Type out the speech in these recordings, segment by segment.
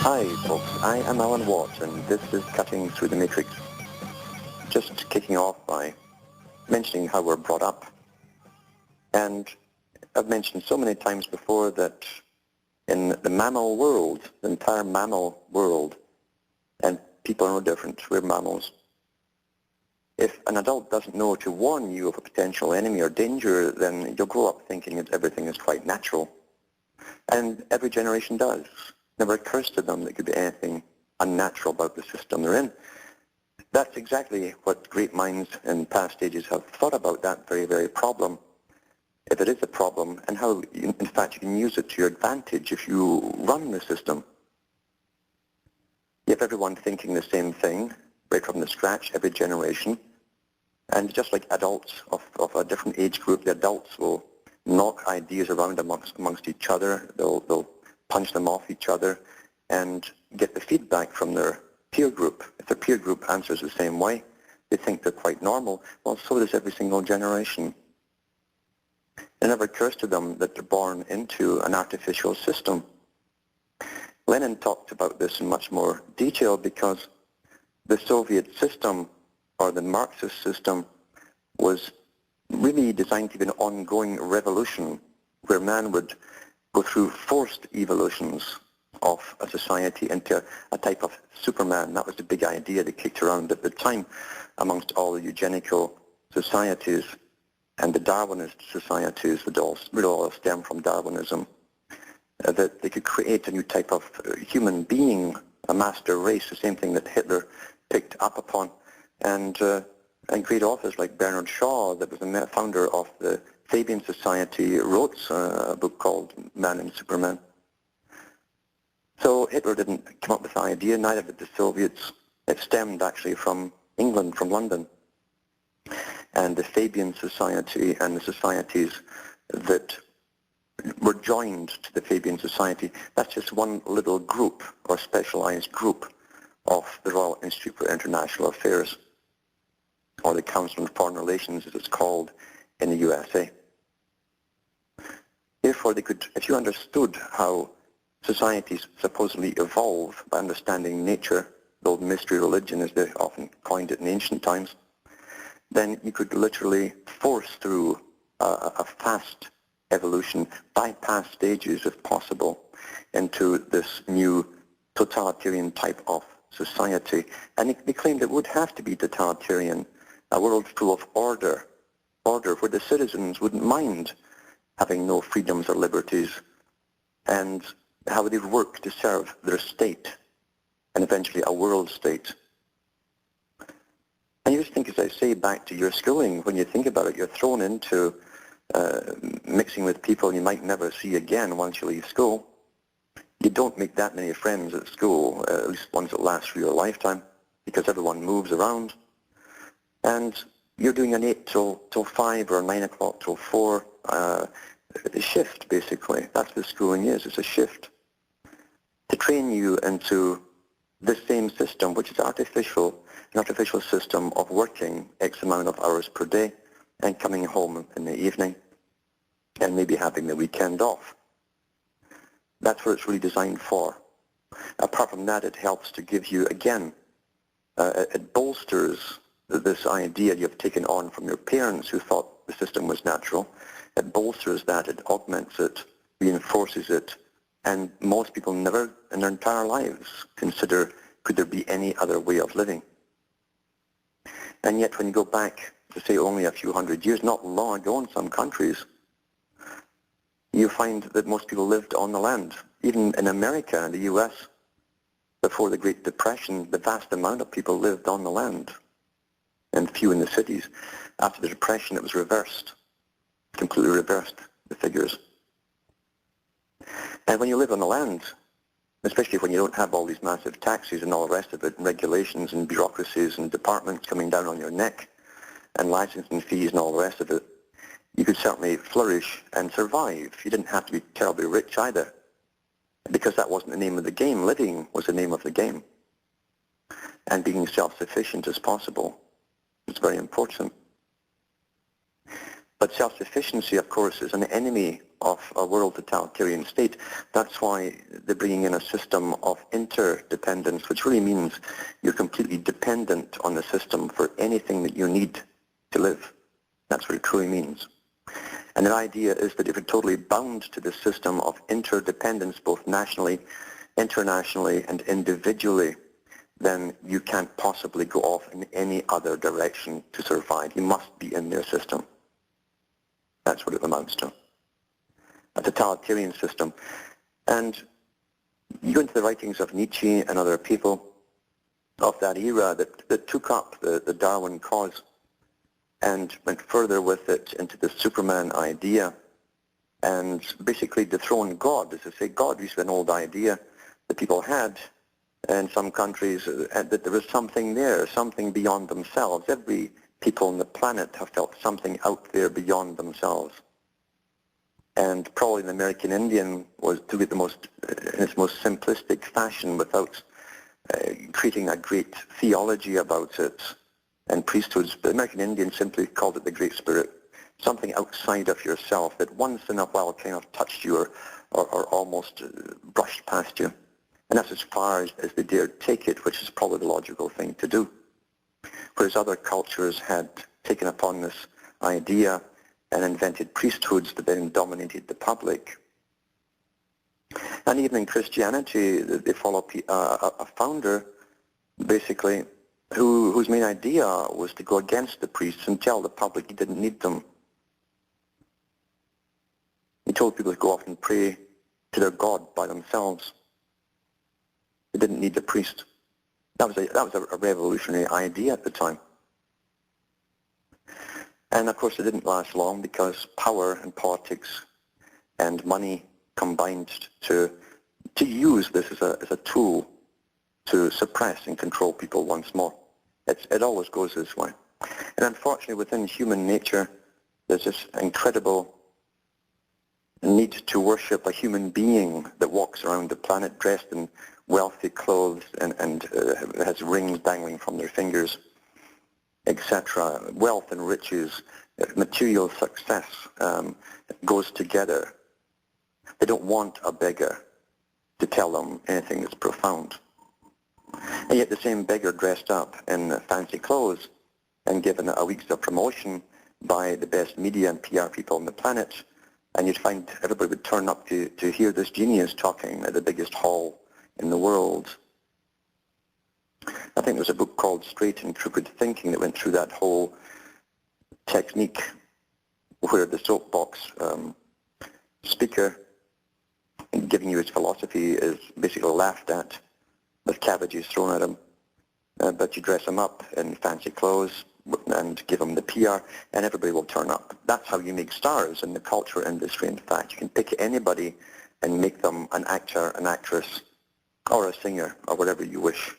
Hi folks, I am Alan Watt and this is Cutting Through the Matrix. Just kicking off by mentioning how we're brought up. And I've mentioned so many times before that in the mammal world, the entire mammal world, and people are no different, we're mammals. If an adult doesn't know to warn you of a potential enemy or danger, then you'll grow up thinking that everything is quite natural. And every generation does. Never occurs to them that there could be anything unnatural about the system they're in. That's exactly what great minds in past ages have thought about that very, very problem. If it is a problem, and how, in fact, you can use it to your advantage if you run the system. You have everyone thinking the same thing, right from the scratch, every generation. And just like adults of a different age group, the adults will knock ideas around amongst each other. They'll punch them off each other and get the feedback from their peer group. If their peer group answers the same way, they think they're quite normal. Well, so does every single generation. It never occurs to them that they're born into an artificial system. Lenin talked about this in much more detail because the Soviet system, or the Marxist system, was really designed to be an ongoing revolution where man would go through forced evolutions of a society into a type of Superman. That was the big idea that kicked around at the time amongst all the eugenical societies and the Darwinist societies that all stem from Darwinism, that they could create a new type of human being, a master race, the same thing that Hitler picked up upon, and great authors like Bernard Shaw, that was the founder of the Fabian Society, wrote a book called Man and Superman. So Hitler didn't come up with the idea, neither did the Soviets. It stemmed actually from England, from London. And the Fabian Society and the societies that were joined to the Fabian Society, that's just one little group or specialized group of the Royal Institute for International Affairs, or the Council on Foreign Relations as it's called in the USA. Therefore, they could, if you understood how societies supposedly evolve by understanding nature, the old mystery religion as they often coined it in ancient times, then you could literally force through a fast evolution, bypass stages if possible, into this new totalitarian type of society. And they claimed it would have to be totalitarian, a world full of order where the citizens wouldn't mind having no freedoms or liberties, and how they'd work to serve their state, and eventually a world state. And you just think, as I say, back to your schooling, when you think about it, you're thrown into mixing with people you might never see again once you leave school. You don't make that many friends at school, at least ones that last for your lifetime, because everyone moves around. And you're doing an 8 till 5 or 9 o'clock till 4 shift, basically. That's what schooling is. It's a shift to train you into this same system, which is an artificial system of working X amount of hours per day and coming home in the evening and maybe having the weekend off. That's what it's really designed for. Apart from that, it helps to give you, again, it bolsters this idea you've taken on from your parents who thought the system was natural. It bolsters that, it augments it, reinforces it, and most people never in their entire lives consider, could there be any other way of living? And yet when you go back to say only a few hundred years, not long ago in some countries, you find that most people lived on the land. Even in America and the US, before the Great Depression, the vast amount of people lived on the land and few in the cities. After the Depression, it was reversed, completely reversed, the figures. And when you live on the land, especially when you don't have all these massive taxes and all the rest of it, and regulations and bureaucracies and departments coming down on your neck, and licensing fees and all the rest of it, you could certainly flourish and survive. You didn't have to be terribly rich either, because that wasn't the name of the game. Living was the name of the game. And being self-sufficient as possible is very important. But self-sufficiency, of course, is an enemy of a world totalitarian state. That's why they're bringing in a system of interdependence, which really means you're completely dependent on the system for anything that you need to live. That's what it truly means. And the idea is that if you're totally bound to this system of interdependence, both nationally, internationally, and individually, then you can't possibly go off in any other direction to survive. You must be in their system. That's what it amounts to. A totalitarian system. And you go into the writings of Nietzsche and other people of that era that took up the Darwin cause and went further with it into the Superman idea and basically dethroned God. As I say, God used to be an old idea that people had in some countries, that there was something there, something beyond themselves. Every people on the planet have felt something out there beyond themselves. And probably the American Indian was to be the most, in its most simplistic fashion, without creating a great theology about it and priesthoods. The American Indian simply called it the Great Spirit, something outside of yourself that once in a while kind of touched you or almost brushed past you. And that's as far as they dared take it, which is probably the logical thing to do. Whereas other cultures had taken upon this idea and invented priesthoods that then dominated the public. And even in Christianity, they follow a founder, basically, whose main idea was to go against the priests and tell the public he didn't need them. He told people to go off and pray to their God by themselves. They didn't need the priest. That was a revolutionary idea at the time. And of course it didn't last long because power and politics and money combined to use this as a tool to suppress and control people once more. It always goes this way. And unfortunately within human nature there's this incredible need to worship a human being that walks around the planet dressed in wealthy clothes and has rings dangling from their fingers, etc. Wealth and riches, material success goes together. They don't want a beggar to tell them anything that's profound. And yet the same beggar dressed up in fancy clothes and given a week's of promotion by the best media and PR people on the planet, and you'd find everybody would turn up to hear this genius talking at the biggest hall in the world. I think there's a book called Straight and Crooked Thinking that went through that whole technique where the soapbox speaker giving you his philosophy is basically laughed at with cabbages thrown at him, but you dress him up in fancy clothes and give him the PR and everybody will turn up. That's how you make stars in the culture industry. In fact, you can pick anybody and make them an actor, an actress, or a singer, or whatever you wish.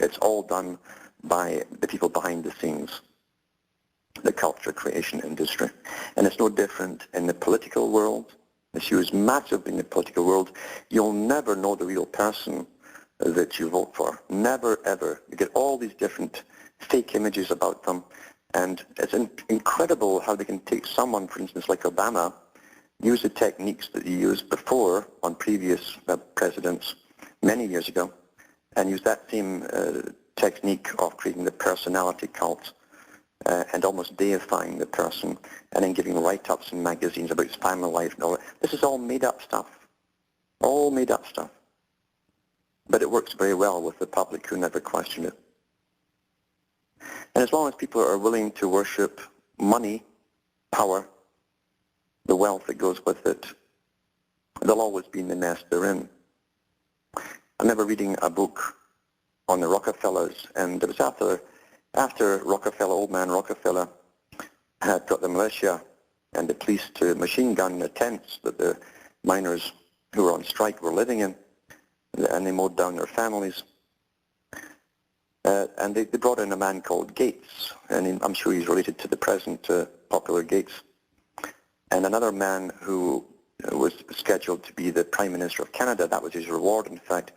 It's all done by the people behind the scenes, the culture creation industry. And it's no different in the political world. It's used massively in the political world. You'll never know the real person that you vote for. Never, ever. You get all these different fake images about them. And it's incredible how they can take someone, for instance, like Obama, use the techniques that he used before on previous presidents many years ago, and use that same technique of creating the personality cult and almost deifying the person, and then giving write-ups in magazines about his family life and all that. This is all made-up stuff. All made-up stuff. But it works very well with the public who never question it. And as long as people are willing to worship money, power, the wealth that goes with it, they'll always be in the mess they're in. I remember reading a book on the Rockefellers, and it was after Rockefeller, old man Rockefeller, had got the militia and the police to machine gun the tents that the miners who were on strike were living in, and they mowed down their families. And they brought in a man called Gates, and I'm sure he's related to the present popular Gates, and another man who was scheduled to be the Prime Minister of Canada. That was his reward, in fact.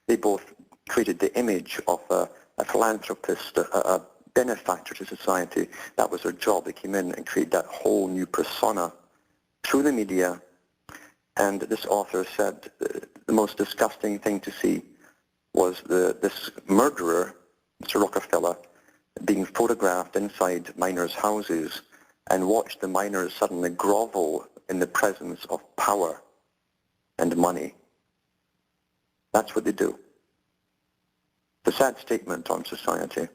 They both created the image of a philanthropist, a benefactor to society. That was their job. They came in and created that whole new persona through the media. And this author said the most disgusting thing to see was this murderer, Mr. Rockefeller, being photographed inside miners' houses and watch the miners suddenly grovel in the presence of power and money. That's what they do. It's a sad statement on society,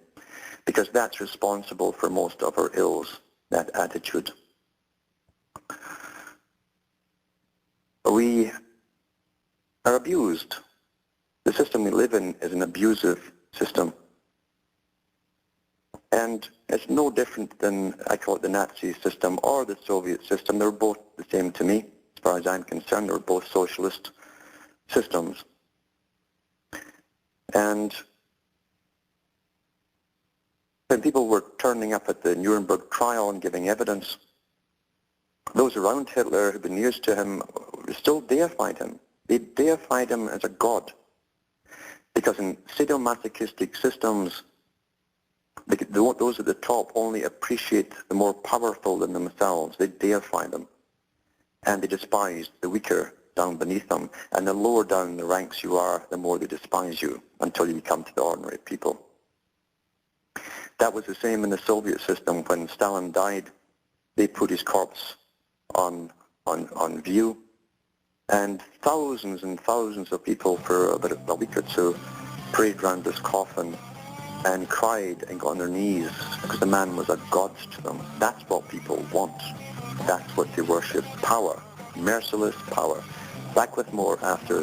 because that's responsible for most of our ills, that attitude. We are abused. The system we live in is an abusive system. And it's no different than, I call it, the Nazi system or the Soviet system. They're both the same to me. As far as I'm concerned, they're both socialist systems. And when people were turning up at the Nuremberg trial and giving evidence, those around Hitler who'd been used to him still deified him. They deified him as a god. Because in sadomasochistic systems, those at the top only appreciate the more powerful than themselves. They deify them. And they despise the weaker down beneath them. And the lower down the ranks you are, the more they despise you, until you come to the ordinary people. That was the same in the Soviet system. When Stalin died, they put his corpse on view. And thousands of people for about a week or two prayed round this coffin and cried and got on their knees because the man was a god to them. That's what people want. That's what they worship. Power. Merciless power. Back with more after